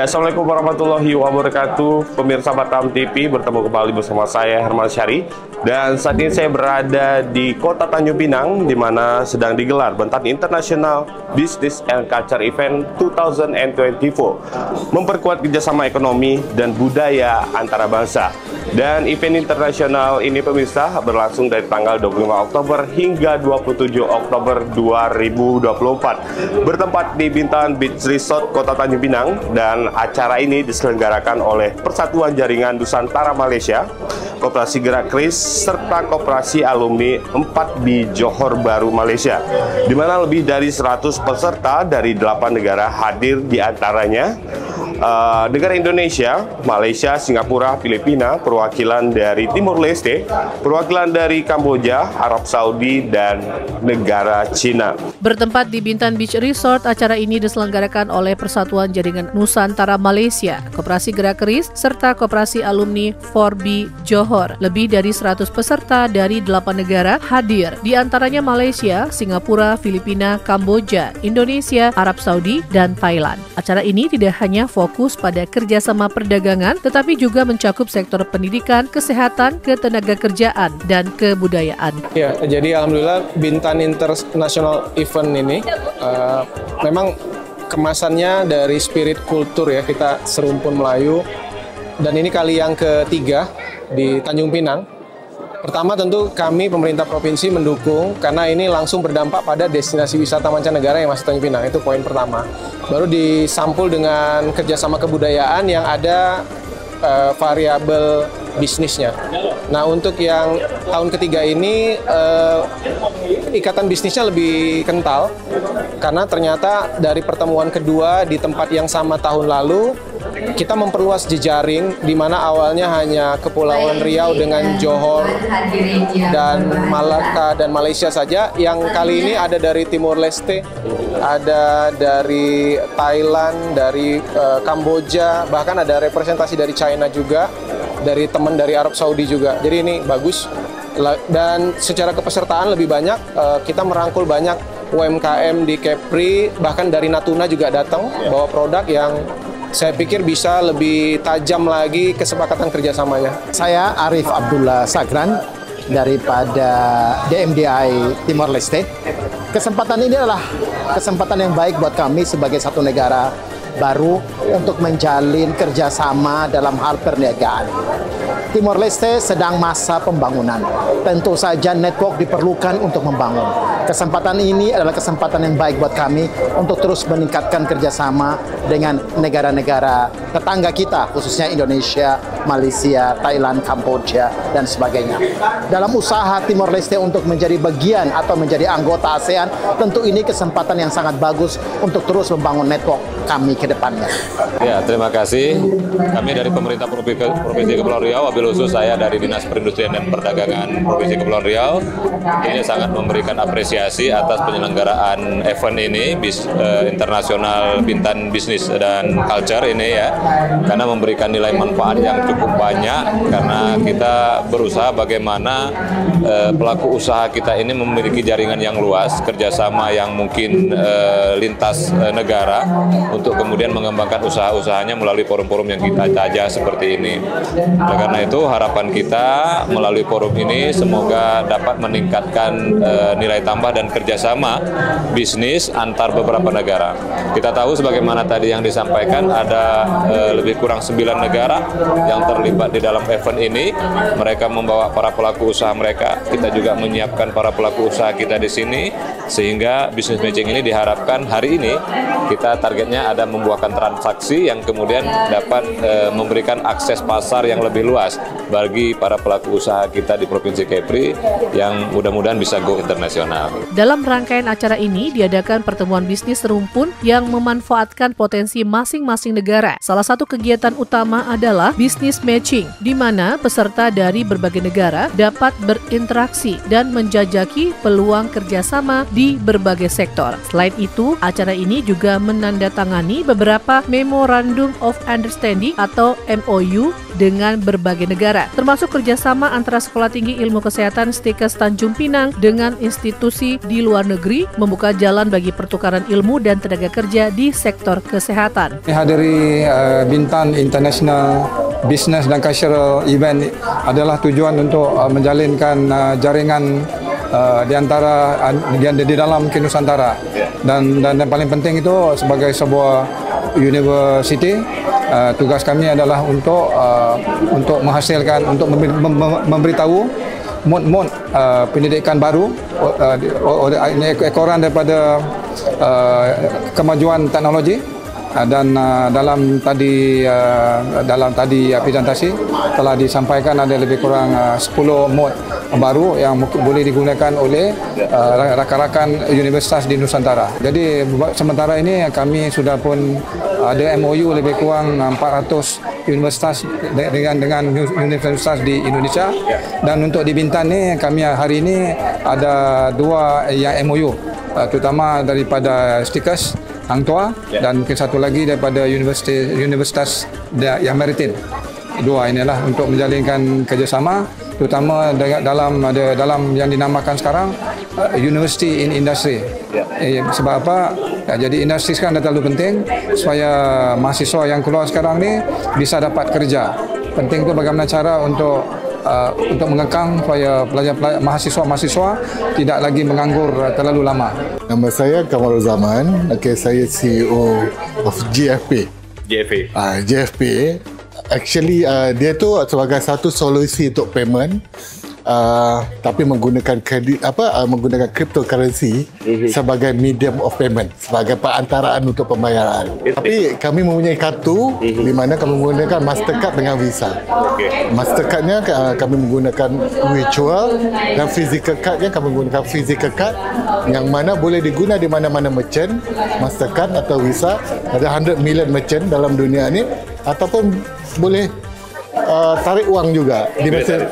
Ya, Assalamualaikum warahmatullahi wabarakatuh. Pemirsa Batam TV, bertemu kembali bersama saya Herman Syari. Dan saat ini saya berada di Kota Tanjung Pinang, di mana sedang digelar Bentan International Business and Culture Event 2024, memperkuat kerjasama ekonomi dan budaya antara bangsa. Dan event internasional ini pemirsa berlangsung dari tanggal 25 Oktober hingga 27 Oktober 2024, bertempat di Bintan Beach Resort Kota Tanjung Pinang. Dan acara ini diselenggarakan oleh Persatuan Jaringan Nusantara Malaysia, Koperasi Gerak Keris, serta Koperasi Alumni 4B Johor Bahru Malaysia, di mana lebih dari 100 peserta dari 8 negara hadir, di antaranya negara Indonesia, Malaysia, Singapura, Filipina, perwakilan dari Timur Leste, perwakilan dari Kamboja, Arab Saudi, dan negara Cina. Bertempat di Bintan Beach Resort, acara ini diselenggarakan oleh Persatuan Jaringan Nusantara Malaysia, Koperasi Gerak Keris, serta Koperasi Alumni 4B Johor. Lebih dari 100 peserta dari 8 negara hadir, di antaranya Malaysia, Singapura, Filipina, Kamboja, Indonesia, Arab Saudi, dan Thailand. Acara ini tidak hanya fokus pada kerjasama perdagangan, tetapi juga mencakup sektor pendidikan, kesehatan, ketenagakerjaan, dan kebudayaan. Ya, jadi alhamdulillah Bintan International Event ini memang kemasannya dari spirit kultur ya, kita serumpun Melayu, dan ini kali yang ketiga di Tanjung Pinang. Pertama tentu kami pemerintah provinsi mendukung karena ini langsung berdampak pada destinasi wisata mancanegara yang masuk Tanjung Pinang, itu poin pertama. Baru disampul dengan kerjasama kebudayaan yang ada variabel bisnisnya. Nah, untuk yang tahun ketiga ini ikatan bisnisnya lebih kental karena ternyata dari pertemuan kedua di tempat yang sama tahun lalu kita memperluas jejaring, di mana awalnya hanya Kepulauan Riau dengan Johor dan Malaka dan Malaysia saja. Yang kali ini ada dari Timur Leste, ada dari Thailand, dari Kamboja, bahkan ada representasi dari China juga, dari teman dari Arab Saudi juga. Jadi ini bagus. Dan secara kepesertaan lebih banyak, kita merangkul banyak UMKM di Kepri, bahkan dari Natuna juga datang bawa produk yang saya pikir bisa lebih tajam lagi kesepakatan kerjasamanya. Saya Arif Abdullah Sagran daripada DMDI Timor Leste. Kesempatan ini adalah kesempatan yang baik buat kami sebagai satu negara baru untuk menjalin kerjasama dalam hal perniagaan. Timor Leste sedang masa pembangunan. Tentu saja network diperlukan untuk membangun. Kesempatan ini adalah kesempatan yang baik buat kami untuk terus meningkatkan kerjasama dengan negara-negara tetangga kita, khususnya Indonesia, Malaysia, Thailand, Kamboja, dan sebagainya. Dalam usaha Timor Leste untuk menjadi bagian atau menjadi anggota ASEAN, tentu ini kesempatan yang sangat bagus untuk terus membangun network kami ke depannya. Ya, terima kasih. Kami dari pemerintah Provinsi Kepulauan Riau, wabil khusus saya dari Dinas Perindustrian dan Perdagangan Provinsi Kepulauan Riau, ini sangat memberikan apresiasi atas penyelenggaraan event ini, internasional Bintan Business dan Culture ini ya, karena memberikan nilai manfaat yang cukup banyak, karena kita berusaha bagaimana pelaku usaha kita ini memiliki jaringan yang luas, kerjasama yang mungkin lintas negara, untuk kemudian mengembangkan usaha-usahanya melalui forum-forum yang kita jajah seperti ini. Oleh karena itu harapan kita melalui forum ini semoga dapat meningkatkan nilai tambah dan kerjasama bisnis antar beberapa negara. Kita tahu sebagaimana tadi yang disampaikan ada lebih kurang 9 negara yang terlibat di dalam event ini. Mereka membawa para pelaku usaha mereka, kita juga menyiapkan para pelaku usaha kita di sini, sehingga business matching ini diharapkan hari ini kita targetnya ada membuahkan transaksi yang kemudian dapat memberikan akses pasar yang lebih luas bagi para pelaku usaha kita di Provinsi Kepri yang mudah-mudahan bisa go internasional. Dalam rangkaian acara ini diadakan pertemuan bisnis serumpun yang memanfaatkan potensi masing-masing negara. Salah satu kegiatan utama adalah bisnis business matching, di mana peserta dari berbagai negara dapat berinteraksi dan menjajaki peluang kerjasama di berbagai sektor. Selain itu, acara ini juga menandatangani beberapa Memorandum of Understanding atau MOU dengan berbagai negara, termasuk kerjasama antara Sekolah Tinggi Ilmu Kesehatan Stikes Tanjung Pinang dengan institusi di luar negeri, membuka jalan bagi pertukaran ilmu dan tenaga kerja di sektor kesehatan. Hadiri Bintan International Business dan Cultural Event adalah tujuan untuk menjalinkan jaringan di antara di dalam Nusantara, dan yang paling penting itu sebagai sebuah university, tugas kami adalah untuk menghasilkan, untuk memberitahu mod pendidikan baru, ekoran daripada kemajuan teknologi. Dan dalam tadi presentasi telah disampaikan ada lebih kurang 10 mod baru yang boleh digunakan oleh rakan-rakan universitas di Nusantara. Jadi sementara ini kami sudah pun ada MOU lebih kurang 400 universitas dengan universitas di Indonesia, dan untuk di Bintan ni kami hari ini ada 2 yang MOU, terutama daripada Stikes Hang Tuah dan satu lagi daripada Universitas yang Maritim. 2 inilah untuk menjalinkan kerjasama, terutama dalam yang dinamakan sekarang University in Industry. Sebab apa? Jadi industri sekarang dah terlalu penting supaya mahasiswa yang keluar sekarang ni bisa dapat kerja. Penting tu bagaimana cara untuk mengekang supaya mahasiswa tidak lagi menganggur terlalu lama. Nama saya Kamarul Zaman. Saya CEO of GFP. GFP. Actually dia tu sebagai satu solusi untuk payment, tapi menggunakan menggunakan cryptocurrency sebagai medium of payment, sebagai perantaraan untuk pembayaran. Tapi kami mempunyai kartu di mana kami menggunakan Mastercard dengan Visa. Mastercardnya kami menggunakan virtual, dan physical cardnya kami menggunakan physical card yang mana boleh digunakan di mana-mana merchant, Mastercard atau Visa. Ada 100 million merchant dalam dunia ini, ataupun boleh tarik uang juga di mesin,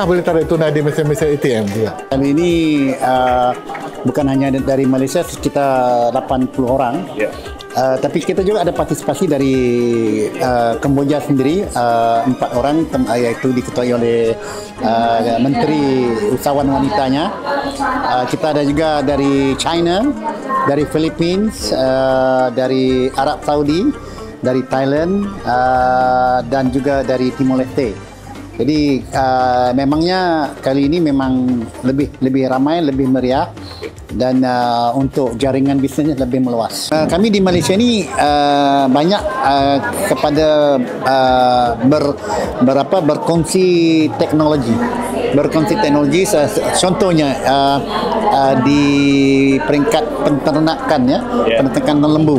boleh tarik tunai di mesin-mesin ATM juga. Kali ini bukan hanya dari Malaysia, sekitar 80 orang. Tapi kita juga ada partisipasi dari Kamboja sendiri, 4 orang, iaitu diketuai oleh Menteri Usahawan Wanitanya. Kita ada juga dari China, dari Philippines, dari Arab Saudi, dari Thailand, dan juga dari Timor Leste. Jadi memangnya kali ini memang lebih ramai, lebih meriah, dan untuk jaringan bisnesnya lebih meluas. Kami di Malaysia ini banyak kepada berkongsi teknologi. Contohnya di peringkat peternakan, peternakan lembu.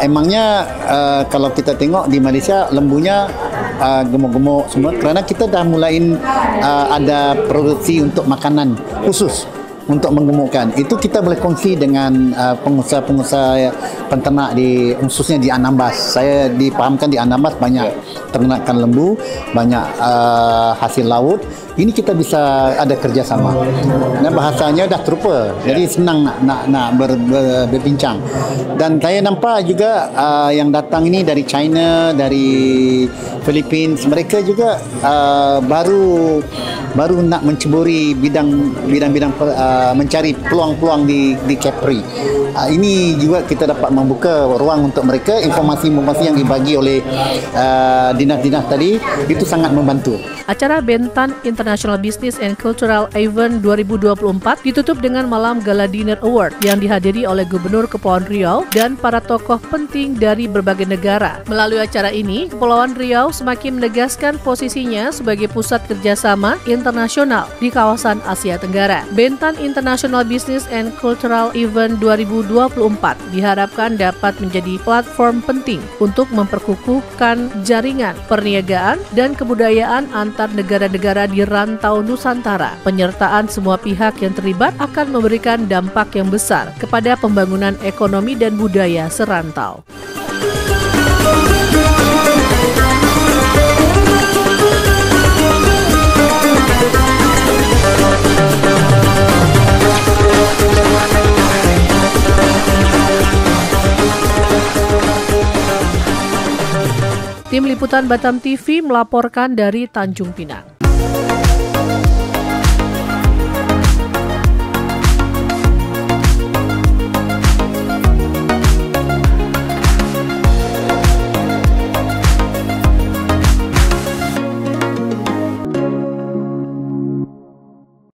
Emangnya kalau kita tengok di Malaysia lembunya gemuk-gemuk semua, kerana kita dah mulain ada produksi untuk makanan khusus untuk menggemukkan. Itu kita boleh kongsi dengan pengusaha-pengusaha penternak khususnya di Anambas. Saya dipahamkan di Anambas banyak ternakan lembu, banyak hasil laut. Ini kita bisa ada kerjasama. Dan bahasanya dah terupa, jadi senang nak berbincang. Dan saya nampak juga yang datang ini dari China, dari Philippines, mereka juga baru nak menceburi bidang-bidang mencari peluang-peluang di Kepri. Ini juga kita dapat membuka ruang untuk mereka. Informasi-informasi yang dibagi oleh dinas-dinas tadi itu sangat membantu. Acara Bintan International Business and Cultural Event 2024 ditutup dengan malam Gala Dinner Award yang dihadiri oleh Gubernur Kepulauan Riau dan para tokoh penting dari berbagai negara. Melalui acara ini, Kepulauan Riau semakin menegaskan posisinya sebagai pusat kerjasama internasional di kawasan Asia Tenggara. Bintan International Business and Cultural Event 2024 diharapkan dapat menjadi platform penting untuk memperkukuhkan jaringan perniagaan dan kebudayaan antar negara-negara di rantau Nusantara. Penyertaan semua pihak yang terlibat akan memberikan dampak yang besar kepada pembangunan ekonomi dan budaya serantau. Tim Liputan Batam TV melaporkan dari Tanjung Pinang.